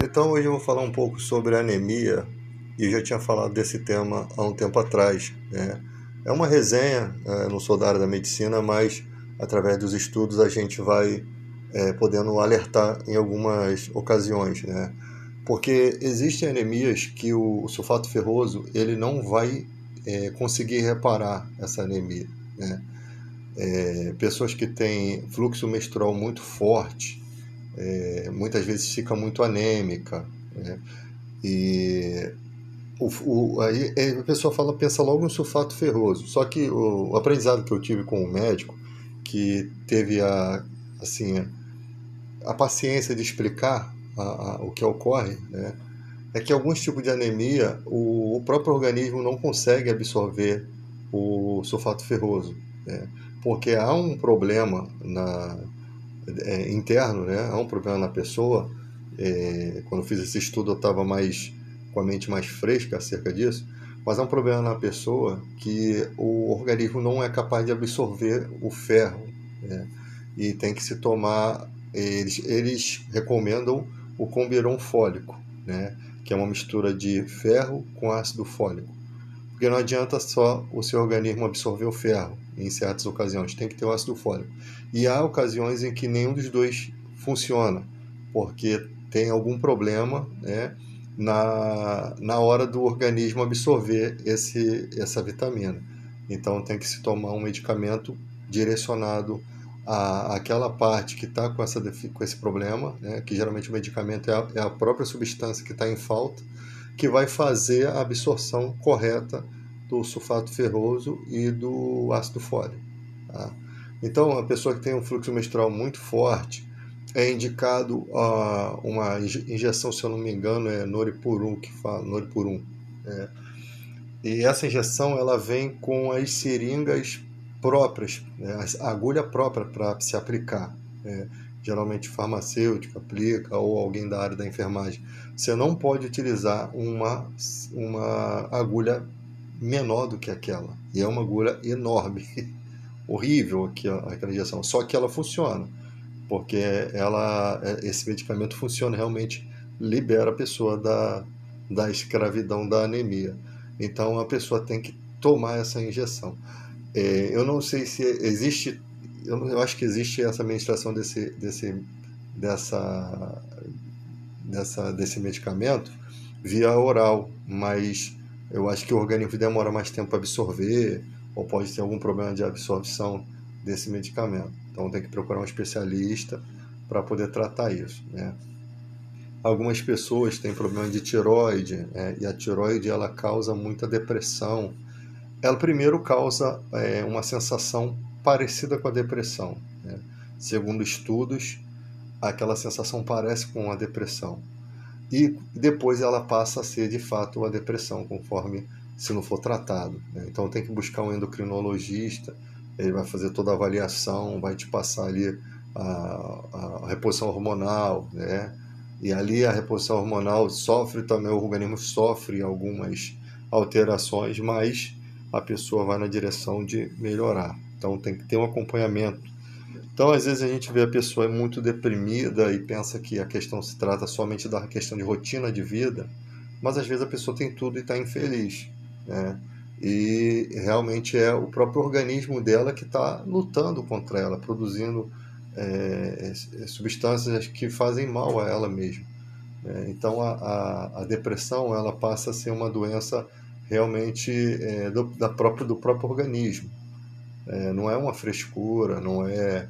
Então hoje eu vou falar um pouco sobre anemia e eu já tinha falado desse tema há um tempo atrás, né? É uma resenha, não sou da área da medicina, mas através dos estudos a gente vai podendo alertar em algumas ocasiões, né? Porque existem anemias que o sulfato ferroso ele não vai conseguir reparar essa anemia, né? Pessoas que têm fluxo menstrual muito forte, muitas vezes fica muito anêmica, né? E aí a pessoa pensa logo no sulfato ferroso. Só que o aprendizado que eu tive com o médico, que teve assim, a paciência de explicar o que ocorre, né, é que alguns tipos de anemia o próprio organismo não consegue absorver o sulfato ferroso, né, porque há um problema interno, né, há um problema na pessoa. Quando eu fiz esse estudo eu estava mais com a mente mais fresca acerca disso, mas há um problema na pessoa que o organismo não é capaz de absorver o ferro, né, e tem que se tomar, eles recomendam o Combiron fólico, né, que é uma mistura de ferro com ácido fólico, porque não adianta só o seu organismo absorver o ferro em certas ocasiões, tem que ter o ácido fólico. E há ocasiões em que nenhum dos dois funciona, porque tem algum problema, né, na hora do organismo absorver essa vitamina. Então tem que se tomar um medicamento direcionado àquela parte que está com esse problema, né, que geralmente o medicamento é a própria substância que está em falta, que vai fazer a absorção correta do sulfato ferroso e do ácido fólico. Tá? Então, a pessoa que tem um fluxo menstrual muito forte é indicado uma injeção, se eu não me engano, é Noripurum que fala, Noripurum. É. E essa injeção ela vem com as seringas próprias, né, a agulha própria para se aplicar. Né? Geralmente farmacêutico aplica ou alguém da área da enfermagem. Você não pode utilizar uma agulha menor do que aquela. E é uma agulha enorme, horrível aquela injeção. Só que ela funciona, porque esse medicamento funciona realmente, libera a pessoa da escravidão da anemia. Então a pessoa tem que tomar essa injeção. Eu não sei se existe, eu acho que existe essa administração dessa, desse medicamento via oral, mas eu acho que o organismo demora mais tempo para absorver, ou pode ter algum problema de absorção desse medicamento. Então tem que procurar um especialista para poder tratar isso, né? Algumas pessoas têm problema de tireoide, né? E a tireoide ela causa muita depressão. Ela primeiro causa uma sensação parecida com a depressão, né? Segundo estudos, aquela sensação parece com a depressão. E depois ela passa a ser de fato uma depressão, conforme se não for tratado, né? Então tem que buscar um endocrinologista, ele vai fazer toda a avaliação, vai te passar ali a reposição hormonal, né? E ali a reposição hormonal sofre também, o organismo sofre algumas alterações, mas a pessoa vai na direção de melhorar. Então tem que ter um acompanhamento. Então, às vezes a gente vê a pessoa muito deprimida e pensa que a questão se trata somente da questão de rotina de vida, mas às vezes a pessoa tem tudo e está infeliz, né? E realmente é o próprio organismo dela que está lutando contra ela, produzindo substâncias que fazem mal a ela mesma, né? Então, a depressão ela passa a ser uma doença realmente do próprio organismo. Não é uma frescura, não é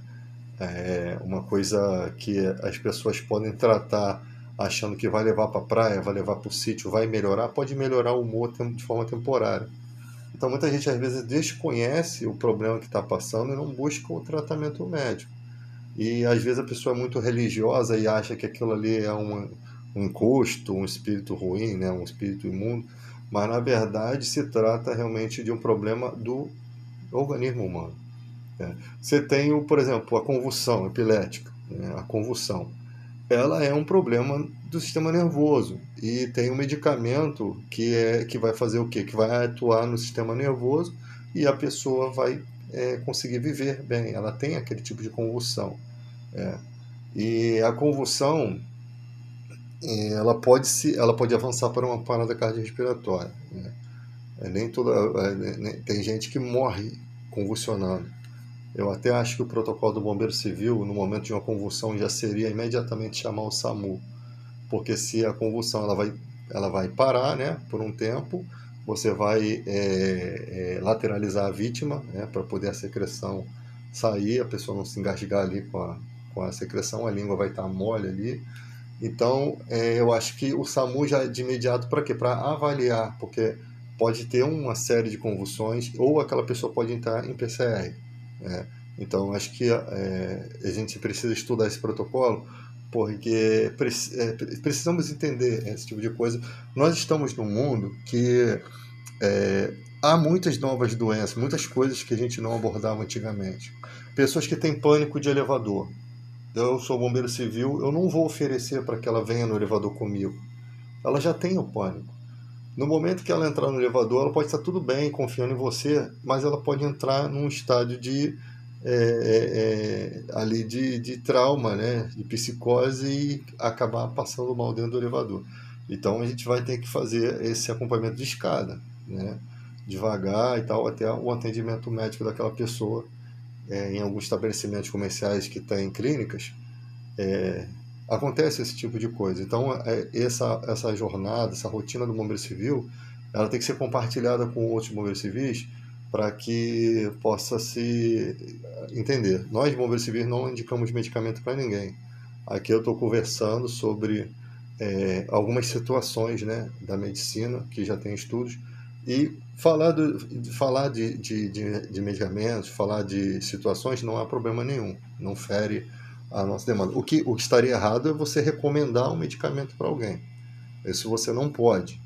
uma coisa que as pessoas podem tratar achando que vai levar para a praia, vai levar para o sítio, vai melhorar, pode melhorar o humor de forma temporária. Então muita gente às vezes desconhece o problema que está passando e não busca o tratamento médico. E às vezes a pessoa é muito religiosa e acha que aquilo ali é um encosto, um espírito ruim, né? Um espírito imundo, mas na verdade se trata realmente de um problema do organismo humano. Você tem, por exemplo, a convulsão epilética, né? A convulsão. Ela é um problema do sistema nervoso e tem um medicamento que vai fazer o quê? Que vai atuar no sistema nervoso e a pessoa vai conseguir viver bem. Ela tem aquele tipo de convulsão. É. E a convulsão, ela pode avançar para uma parada cardiorrespiratória, né? Nem toda, tem gente que morre convulsionando. Eu até acho que o protocolo do Bombeiro Civil, no momento de uma convulsão, já seria imediatamente chamar o SAMU, porque se a convulsão ela vai parar, né, por um tempo, você vai lateralizar a vítima, né, para poder a secreção sair, a pessoa não se engasgar ali com a secreção, a língua vai estar mole ali. Então, eu acho que o SAMU já de imediato para quê? Para avaliar, porque pode ter uma série de convulsões ou aquela pessoa pode entrar em PCR, né? Então, acho que a gente precisa estudar esse protocolo porque precisamos entender esse tipo de coisa. Nós estamos num mundo que há muitas novas doenças, muitas coisas que a gente não abordava antigamente. Pessoas que têm pânico de elevador. Eu sou bombeiro civil, eu não vou oferecer para que ela venha no elevador comigo. Ela já tem o pânico. No momento que ela entrar no elevador, ela pode estar tudo bem, confiando em você, mas ela pode entrar num estádio ali de trauma, né, de psicose e acabar passando mal dentro do elevador. Então a gente vai ter que fazer esse acompanhamento de escada, né, devagar e tal, até o atendimento médico daquela pessoa. Em alguns estabelecimentos comerciais que têm clínicas, acontece esse tipo de coisa. Então, essa jornada, essa rotina do bombeiro civil, ela tem que ser compartilhada com outros bombeiros civis para que possa se entender. Nós, bombeiros civis, não indicamos medicamento para ninguém. Aqui eu estou conversando sobre algumas situações, né, da medicina, que já tem estudos, e falar de medicamentos, falar de situações, não há problema nenhum, não fere a nossa demanda. O que estaria errado é você recomendar um medicamento para alguém. Isso você não pode,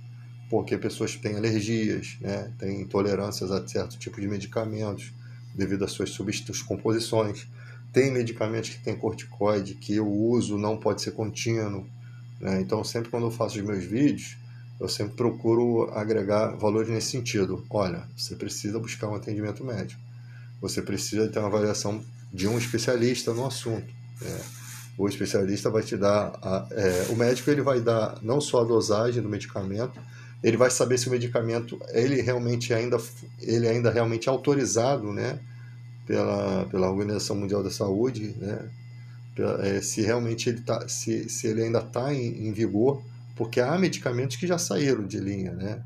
porque pessoas têm alergias, né, têm intolerâncias a certo tipo de medicamentos devido às suas composições. Tem medicamentos que têm corticoide, que o uso não pode ser contínuo, né? Então, sempre quando eu faço os meus vídeos, eu sempre procuro agregar valores nesse sentido. Olha, você precisa buscar um atendimento médico. Você precisa ter uma avaliação de um especialista no assunto, né? O especialista vai te dar o médico ele vai dar não só a dosagem do medicamento, ele vai saber se o medicamento ele ainda realmente é autorizado, né, pela Organização Mundial da Saúde, né, se realmente se ele ainda está em vigor, porque há medicamentos que já saíram de linha, né,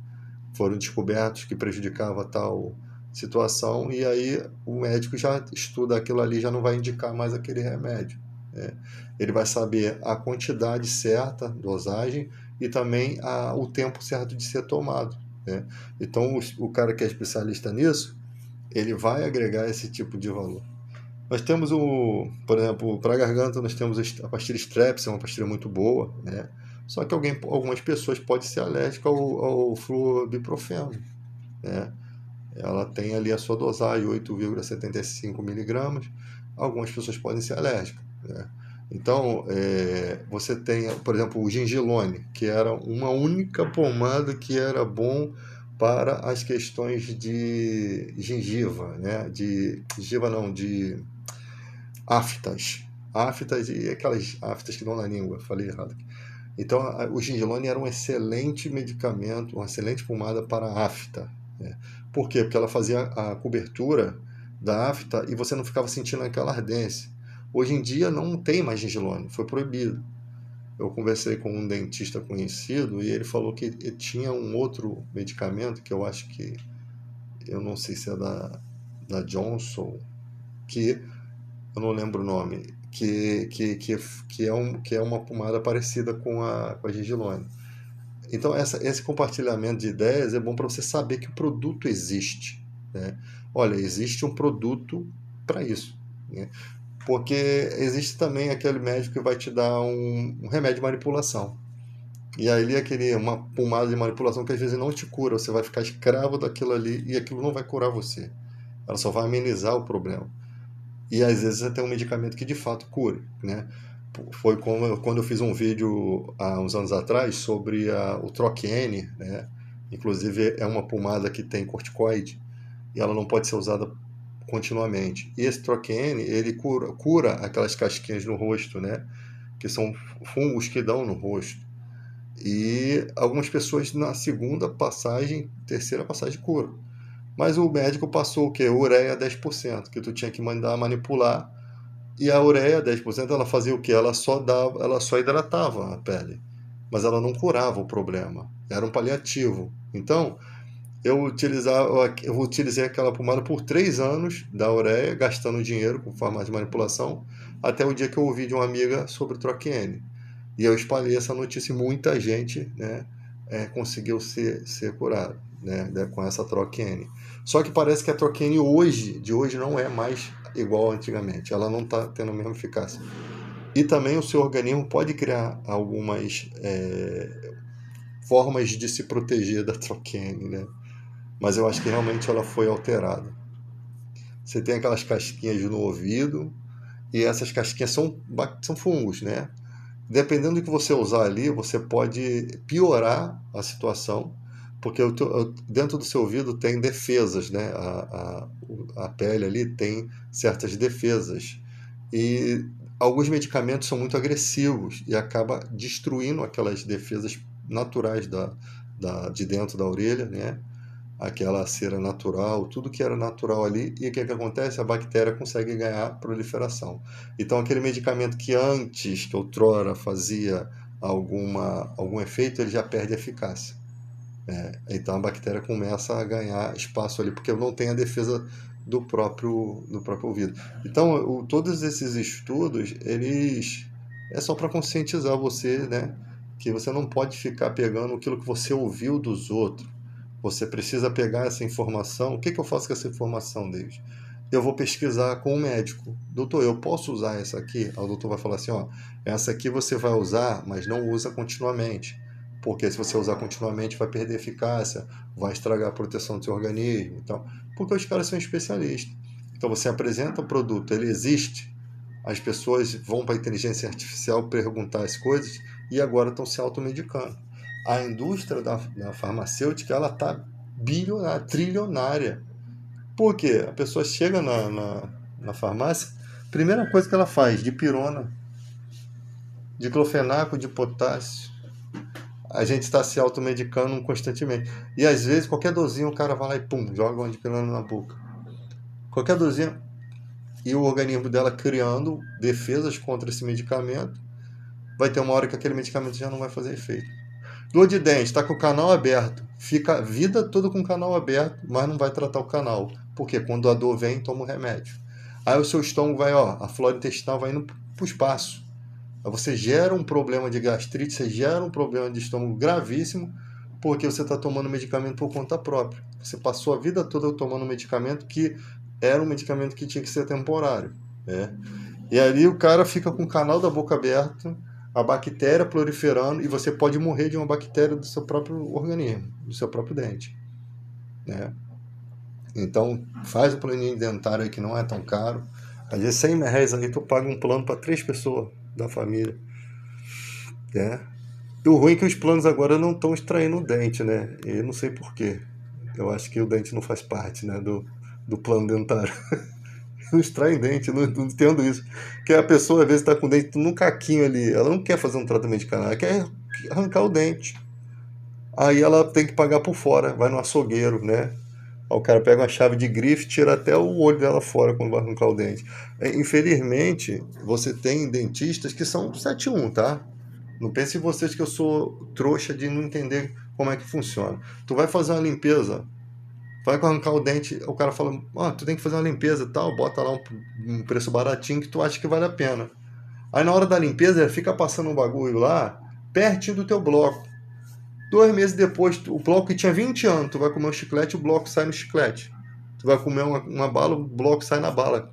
foram descobertos que prejudicava tal situação e aí o médico já estuda aquilo ali, já não vai indicar mais aquele remédio, né? Ele vai saber a quantidade certa, dosagem e também o tempo certo de ser tomado, né? Então o cara que é especialista nisso, ele vai agregar esse tipo de valor. Nós temos por exemplo, para a garganta nós temos a pastilha Streps, é uma pastilha muito boa, né? Só que algumas pessoas podem ser alérgicas ao fluorbiprofeno, né? Ela tem ali a sua dosagem, 8,75 miligramas. Algumas pessoas podem ser alérgicas, né? Então, você tem, por exemplo, o Gengilone, que era uma única pomada que era bom para as questões de gengiva, né? De gengiva não, de aftas. Aftas e aquelas aftas que dão na língua, falei errado. Então, o Gengilone era um excelente medicamento, uma excelente pomada para a afta, né? Por quê? Porque ela fazia a cobertura da afta e você não ficava sentindo aquela ardência. Hoje em dia não tem mais Gengilone, foi proibido. Eu conversei com um dentista conhecido e ele falou que tinha um outro medicamento que eu acho que, eu não sei se é da Johnson, que eu não lembro o nome, que é uma pomada parecida com a Gengilone. Então, esse compartilhamento de ideias é bom para você saber que o produto existe, né? Olha, existe um produto para isso, né? Porque existe também aquele médico que vai te dar um remédio de manipulação. E aí uma pomada de manipulação que às vezes não te cura, você vai ficar escravo daquilo ali e aquilo não vai curar você. Ela só vai amenizar o problema. E às vezes você tem um medicamento que de fato cure, né? Foi quando eu fiz um vídeo há uns anos atrás sobre o Troquiene, né? Inclusive é uma pomada que tem corticoide e ela não pode ser usada continuamente. E esse Troquiene, ele cura aquelas casquinhas no rosto, né? Que são fungos que dão no rosto. E algumas pessoas na segunda passagem, terceira passagem curam. Mas o médico passou o quê? Ureia 10%, que tu tinha que mandar manipular. E a ureia 10% ela fazia o quê? Ela só hidratava a pele, mas ela não curava o problema. Era um paliativo. Então, eu utilizei aquela pomada por 3 anos da ureia, gastando dinheiro com farmácia de manipulação, até o dia que eu ouvi de uma amiga sobre Troquiene. E eu espalhei essa notícia e muita gente, né, conseguiu ser curado, né, com essa Troquiene. Só que parece que a Troquiene de hoje não é mais igual antigamente. Ela não está tendo a mesma eficácia. E também o seu organismo pode criar algumas formas de se proteger da Troquiene, né? Mas eu acho que realmente ela foi alterada. Você tem aquelas casquinhas no ouvido, e essas casquinhas são fungos, né? Dependendo do que você usar ali, você pode piorar a situação, porque dentro do seu ouvido tem defesas, né? A pele ali tem certas defesas. E alguns medicamentos são muito agressivos e acaba destruindo aquelas defesas naturais de dentro da orelha, né? Aquela cera natural, tudo que era natural ali, e o que acontece? A bactéria consegue ganhar proliferação. Então, aquele medicamento que antes, que outrora fazia algum efeito, ele já perde eficácia. Então, a bactéria começa a ganhar espaço ali, porque não tem a defesa do próprio ouvido. Então, todos esses estudos, eles é só para conscientizar você, né, que você não pode ficar pegando aquilo que você ouviu dos outros. Você precisa pegar essa informação. O que eu faço com essa informação, David? Eu vou pesquisar com o médico. Doutor, eu posso usar essa aqui? Aí o doutor vai falar assim, ó, essa aqui você vai usar, mas não usa continuamente. Porque se você usar continuamente, vai perder eficácia, vai estragar a proteção do seu organismo. Então, porque os caras são especialistas. Então, você apresenta o produto, ele existe, as pessoas vão para a inteligência artificial perguntar as coisas e agora estão se automedicando. A indústria da farmacêutica, ela está bilionária, trilionária. Por quê? A pessoa chega na farmácia, primeira coisa que ela faz, dipirona, diclofenaco, de potássio. A gente está se automedicando constantemente. E às vezes, qualquer dorzinha, o cara vai lá e pum, joga uma dipirona na boca. Qualquer dorzinha, e o organismo dela criando defesas contra esse medicamento, vai ter uma hora que aquele medicamento já não vai fazer efeito. Dor de dente, está com o canal aberto. Fica a vida toda com o canal aberto, mas não vai tratar o canal. Porque quando a dor vem, toma o remédio. Aí o seu estômago vai, a flora intestinal vai indo para o espaço. Aí você gera um problema de gastrite, você gera um problema de estômago gravíssimo, porque você está tomando medicamento por conta própria. Você passou a vida toda tomando medicamento que era um medicamento que tinha que ser temporário, né? E ali o cara fica com o canal da boca aberto, a bactéria proliferando, e você pode morrer de uma bactéria do seu próprio organismo, do seu próprio dente, né? Então, faz o planinho dentário aí que não é tão caro. Às vezes R$100 aí tu paga um plano para 3 pessoas da família, né? E o ruim é que os planos agora não estão extraindo o dente, né? E eu não sei por quê. Eu acho que o dente não faz parte, né, do plano dentário. Não extrai dente, não entendo isso. Porque a pessoa às vezes está com o dente num caquinho ali, ela não quer fazer um tratamento de canal, ela quer arrancar o dente. Aí ela tem que pagar por fora, vai no açougueiro, né? Aí o cara pega uma chave de grife, tira até o olho dela fora quando vai arrancar o dente. Infelizmente, você tem dentistas que são 7-1, tá? Não pense em vocês que eu sou trouxa de não entender como é que funciona. Tu vai fazer uma limpeza, vai arrancar o dente, o cara fala, tu tem que fazer uma limpeza e tal, bota lá um preço baratinho que tu acha que vale a pena. Aí na hora da limpeza, ele fica passando um bagulho lá, pertinho do teu bloco. 2 meses depois, o bloco que tinha 20 anos, tu vai comer um chiclete, o bloco sai no chiclete. Tu vai comer uma bala, o bloco sai na bala.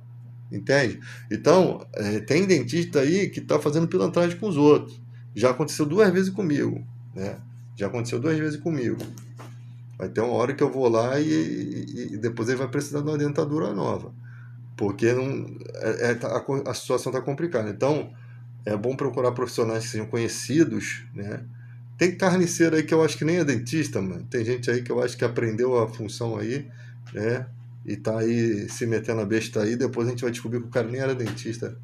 Entende? Então, tem dentista aí que tá fazendo pilantragem com os outros. Já aconteceu 2 vezes comigo, né? Já aconteceu 2 vezes comigo. Vai ter uma hora que eu vou lá e depois ele vai precisar de uma dentadura nova. Porque não, a situação está complicada. Então, é bom procurar profissionais que sejam conhecidos, né? Tem carniceiro aí que eu acho que nem é dentista, mano. Tem gente aí que eu acho que aprendeu a função aí, né? E tá aí se metendo a besta aí. Depois a gente vai descobrir que o cara nem era dentista.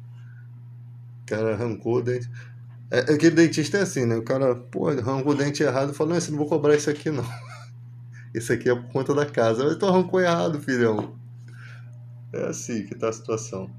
O cara arrancou o dente. Aquele dentista é assim, né? O cara, pô, arrancou o dente errado e fala, não, eu não vou cobrar isso aqui não. Isso aqui é por conta da casa. Mas tu arrancou errado, filhão. É assim que tá a situação.